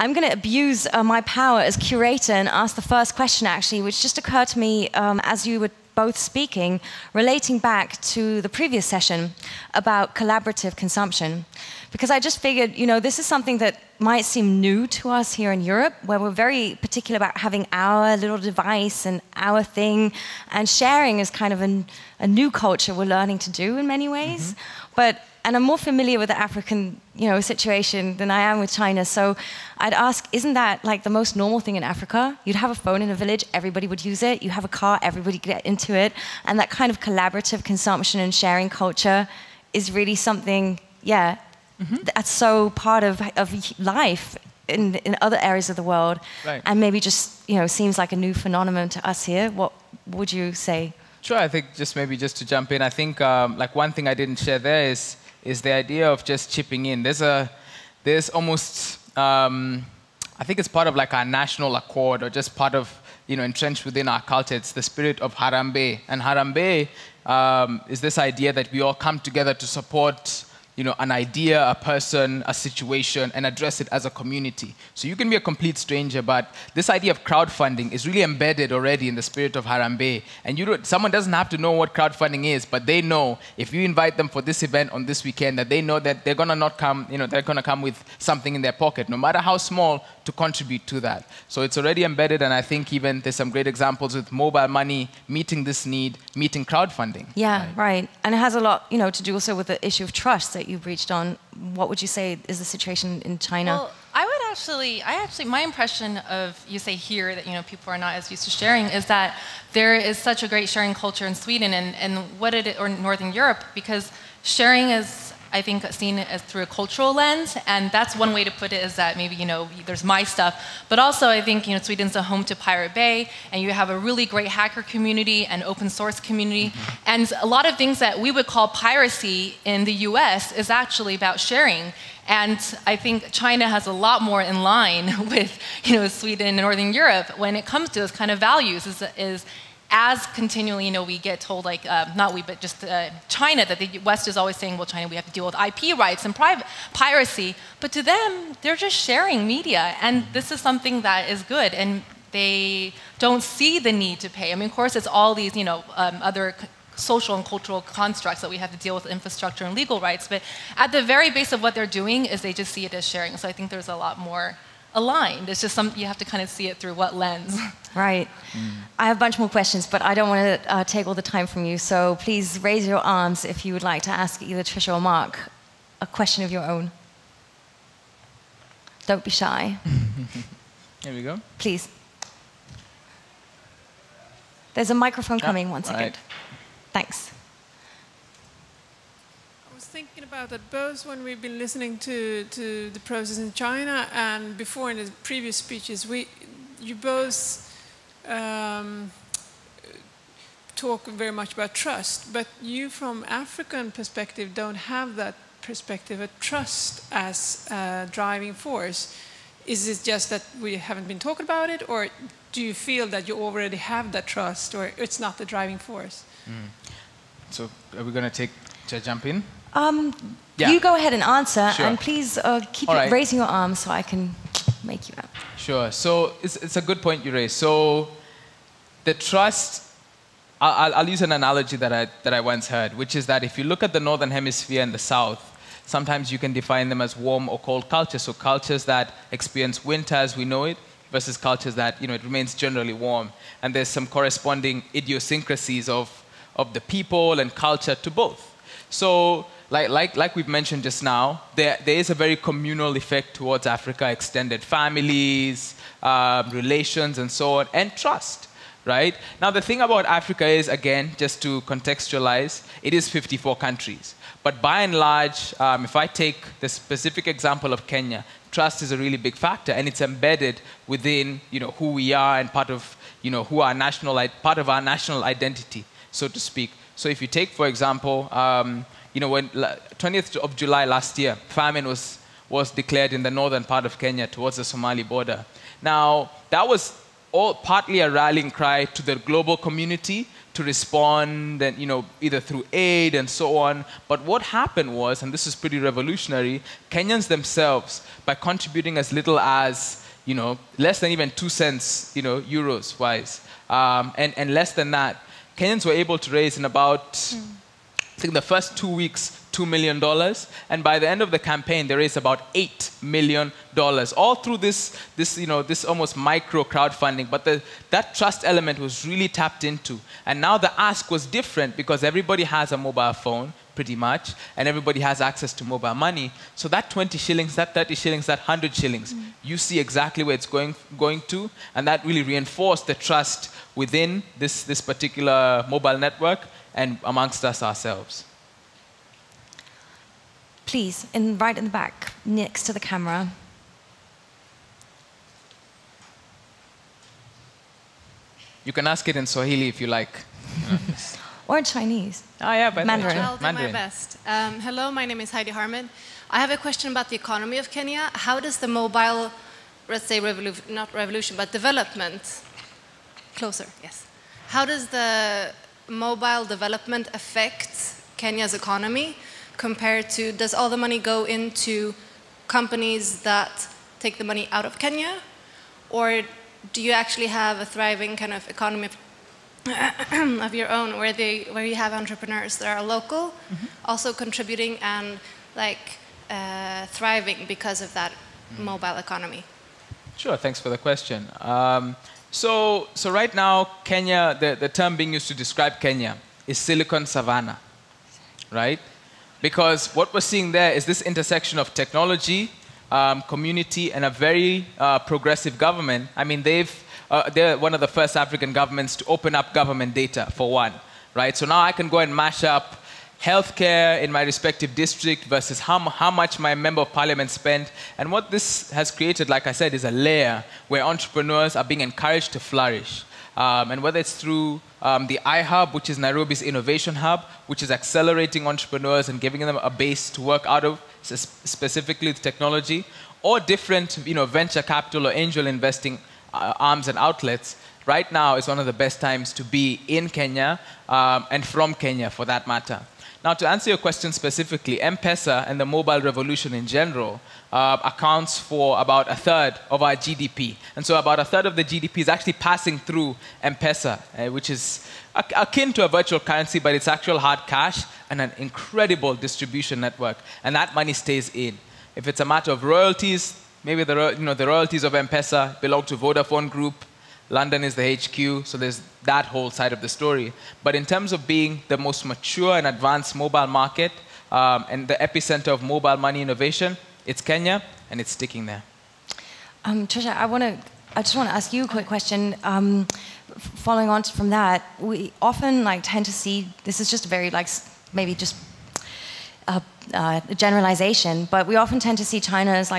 I'm going to abuse my power as curator and ask the first question, actually, which just occurred to me as you were both speaking, relating back to the previous session about collaborative consumption. Because I just figured, this is something that might seem new to us here in Europe, where we're very particular about having our little device and our thing, and sharing is kind of a new culture we're learning to do in many ways. And I'm more familiar with the African, situation than I am with China. So I'd ask, isn't that like the most normal thing in Africa? You'd have a phone in a village, everybody would use it. You have a car, everybody could get into it. And that kind of collaborative consumption and sharing culture is really something, that's so part of life in other areas of the world. Right. And maybe just, seems like a new phenomenon to us here. What would you say? Sure, I think just to jump in, I think like one thing I didn't share there is the idea of just chipping in. There's almost, I think it's part of like our national accord, or just part of, entrenched within our culture. It's the spirit of Harambee. And Harambee is this idea that we all come together to support an idea, a person, a situation, and address it as a community. So you can be a complete stranger, but this idea of crowdfunding is really embedded already in the spirit of Harambee. And someone doesn't have to know what crowdfunding is, but they know if you invite them for this event on this weekend, that they know that they're gonna not come, they're gonna come with something in their pocket, no matter how small, to contribute to that. So it's already embedded, and I think even there's some great examples with mobile money meeting this need, meeting crowdfunding. Yeah, right. And it has a lot, to do also with the issue of trust that you've reached on. What would you say is the situation in China? Well, I actually, my impression of, you say here that, people are not as used to sharing, is that there is such a great sharing culture in Sweden or Northern Europe, because sharing is, I think, seen as through a cultural lens, and that's one way to put it, is that maybe, there's my stuff, but also I think, Sweden's a home to Pirate Bay, and you have a really great hacker community and open source community, and a lot of things that we would call piracy in the US is actually about sharing. And I think China has a lot more in line with, Sweden and Northern Europe when it comes to those kind of values, is as continually, we get told, like, not we, but just China, that the West is always saying, well, China, we have to deal with IP rights and piracy. But to them, they're just sharing media. And this is something that is good. And they don't see the need to pay. I mean, of course, it's all these, other social and cultural constructs that we have to deal with, infrastructure and legal rights. But at the very base of what they're doing is they just see it as sharing. So I think there's a lot more aligned. It's just you have to kind of see it through what lens. Right. I have a bunch more questions, but I don't want to take all the time from you. So please raise your arms if you would like to ask either Trisha or Mark a question of your own. Don't be shy. Here we go. Please. There's a microphone coming. 1 second. Right. Thanks. I was thinking about that both when we've been listening to the process in China and before in the previous speeches, you both talk very much about trust, but you from African perspective don't have that perspective of trust as a driving force. Is it just that we haven't been talking about it, or do you feel that you already have that trust, or it's not the driving force? So are we going to jump in? You go ahead and answer, Sure. and please keep right. raising your arms so I can make you out. Sure. So it's a good point you raised. So the trust, I'll use an analogy that I once heard, which is that if you look at the Northern Hemisphere and the South, sometimes you can define them as warm or cold cultures. So cultures that experience winter as we know it versus cultures that, it remains generally warm. And there's some corresponding idiosyncrasies of the people and culture to both. So like we've mentioned just now, there is a very communal effect towards Africa, extended families, relations and so on, and trust, right? Now the thing about Africa is, again, just to contextualize, it is 54 countries. But by and large, if I take the specific example of Kenya, trust is a really big factor, and it's embedded within, who we are and part of, who our part of our national identity, so to speak. So if you take, for example, when 20th of July last year, famine was declared in the northern part of Kenya towards the Somali border. Now, that was all partly a rallying cry to the global community to to respond, and either through aid and so on. But what happened was, and this is pretty revolutionary, Kenyans themselves, by contributing as little as less than even 2 cents, euros wise, and less than that, Kenyans were able to raise in about, I think the first 2 weeks, $2 million, and by the end of the campaign, they raised about $8 million, all through this almost micro crowdfunding. But that trust element was really tapped into, and now the ask was different because everybody has a mobile phone, pretty much, and everybody has access to mobile money. So that 20 shillings, that 30 shillings, that 100 shillings, you see exactly where it's going to, and that really reinforced the trust within this particular mobile network and amongst us ourselves. Please, right in the back, next to the camera. You can ask it in Swahili if you like. Or in Chinese. Oh, yeah, but Mandarin. I'll do my best. Hello, my name is Heidi Harmon. I have a question about the economy of Kenya. How does the mobile, let's say, not revolution, but development, closer, yes. How does the mobile development affect Kenya's economy compared to, does all the money go into companies that take the money out of Kenya? Or do you actually have a thriving kind of economy of your own where you have entrepreneurs that are local, also contributing and thriving because of that mobile economy? Sure, thanks for the question. So right now, Kenya, the term being used to describe Kenya is Silicon Savannah, right? Because what we're seeing there is this intersection of technology, community, and a very progressive government. I mean, they're one of the first African governments to open up government data, for one, right? So now I can go and mash up healthcare in my respective district versus how much my member of parliament spent. And what this has created, like I said, is a layer where entrepreneurs are being encouraged to flourish. And whether it's through the iHub, which is Nairobi's innovation hub, which is accelerating entrepreneurs and giving them a base to work out of, specifically with technology, or different venture capital or angel investing arms and outlets, right now is one of the best times to be in Kenya and from Kenya, for that matter. Now, to answer your question specifically, M-Pesa and the mobile revolution in general accounts for about 1/3 of our GDP. And so about 1/3 of the GDP is actually passing through M-Pesa, which is akin to a virtual currency, but it's actual hard cash and an incredible distribution network. And that money stays in. If it's a matter of royalties, maybe the royalties of M-Pesa belong to Vodafone Group. London is the HQ, so there's that whole side of the story. But in terms of being the most mature and advanced mobile market and the epicenter of mobile money innovation, it's Kenya, and it's sticking there. Trisha, I just want to ask you a quick question. Following on from that, we often tend to see, this is just a very maybe just a generalization, but we often tend to see China as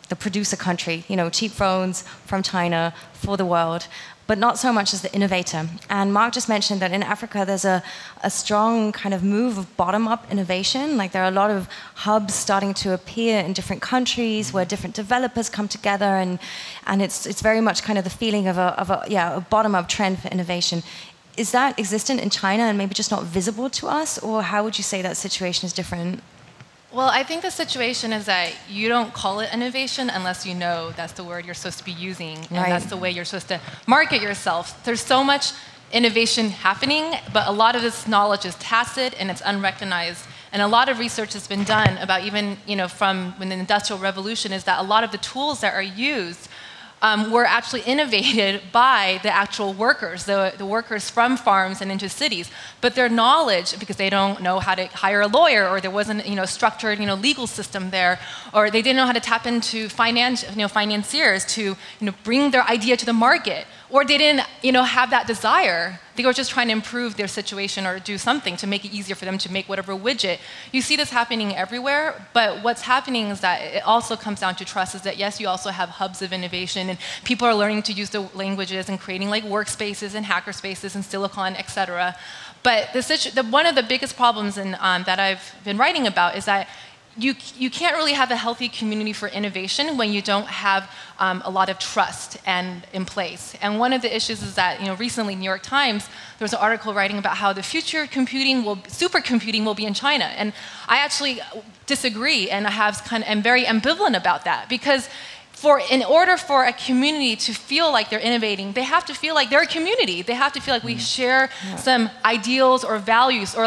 the producer country, cheap phones from China for the world, but not so much as the innovator. And Mark just mentioned that in Africa there's a strong kind of move of bottom-up innovation. There are a lot of hubs starting to appear in different countries where different developers come together, and it's very much kind of the feeling of a bottom-up trend for innovation. Is that existent in China and maybe just not visible to us, or how would you say that situation is different? Well, I think the situation is that you don't call it innovation unless you know that's the word you're supposed to be using, and that's the way you're supposed to market yourself. There's so much innovation happening, but a lot of this knowledge is tacit and it's unrecognized. And a lot of research has been done about even, from when the Industrial Revolution, is that a lot of the tools that are used were actually innovated by the actual workers, the workers from farms and into cities. But their knowledge, because they don't know how to hire a lawyer, or there wasn't a structured legal system there, or they didn't know how to tap into financiers to bring their idea to the market, or they didn't have that desire. They were just trying to improve their situation or do something to make it easier for them to make whatever widget. You see this happening everywhere, but what's happening is that it also comes down to trust, is that yes, you also have hubs of innovation, and people are learning to use the languages and creating workspaces and hacker spaces and Silicon, etc. But one of the biggest problems that I've been writing about is that you can't really have a healthy community for innovation when you don't have a lot of trust in place. And one of the issues is that, recently New York Times, there was an article writing about how the future supercomputing will be in China. And I actually disagree, and am very ambivalent about that, because in order for a community to feel like they're innovating, they have to feel like they're a community. They have to feel like we share some ideals or values or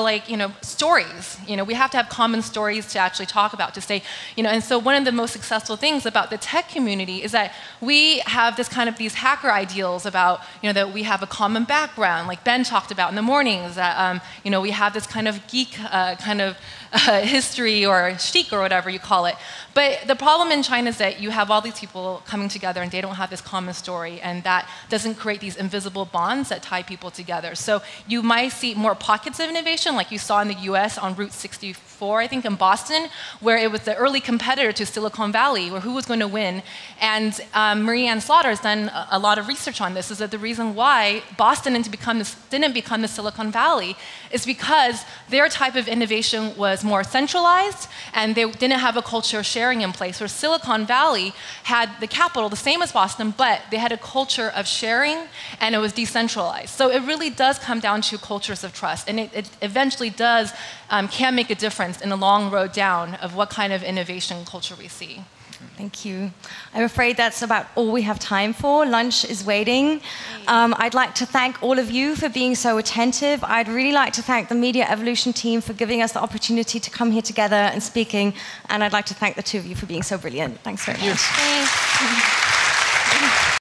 stories. We have to have common stories to actually talk about, to say, and so one of the most successful things about the tech community is that we have these hacker ideals about, that we have a common background, like Ben talked about in the mornings, that, we have this kind of geek history or chic or whatever you call it. But the problem in China is that you have all these people coming together and they don't have this common story, and that doesn't create these invisible bonds that tie people together. So you might see more pockets of innovation, like you saw in the US on Route 64, I think in Boston, where it was the early competitor to Silicon Valley, or who was going to win. And Marie-Anne Slaughter has done a lot of research on this, is that the reason why Boston didn't become the Silicon Valley is because their type of innovation was more centralized, and they didn't have a culture of sharing in place, where Silicon Valley had the capital, the same as Boston, but they had a culture of sharing, and it was decentralized. So it really does come down to cultures of trust, and it eventually can make a difference in the long road down of what kind of innovation culture we see. Thank you. I'm afraid that's about all we have time for. Lunch is waiting. I'd like to thank all of you for being so attentive. I'd really like to thank the Media Evolution team for giving us the opportunity to come here together and speaking. And I'd like to thank the two of you for being so brilliant. Thanks very much. Thanks.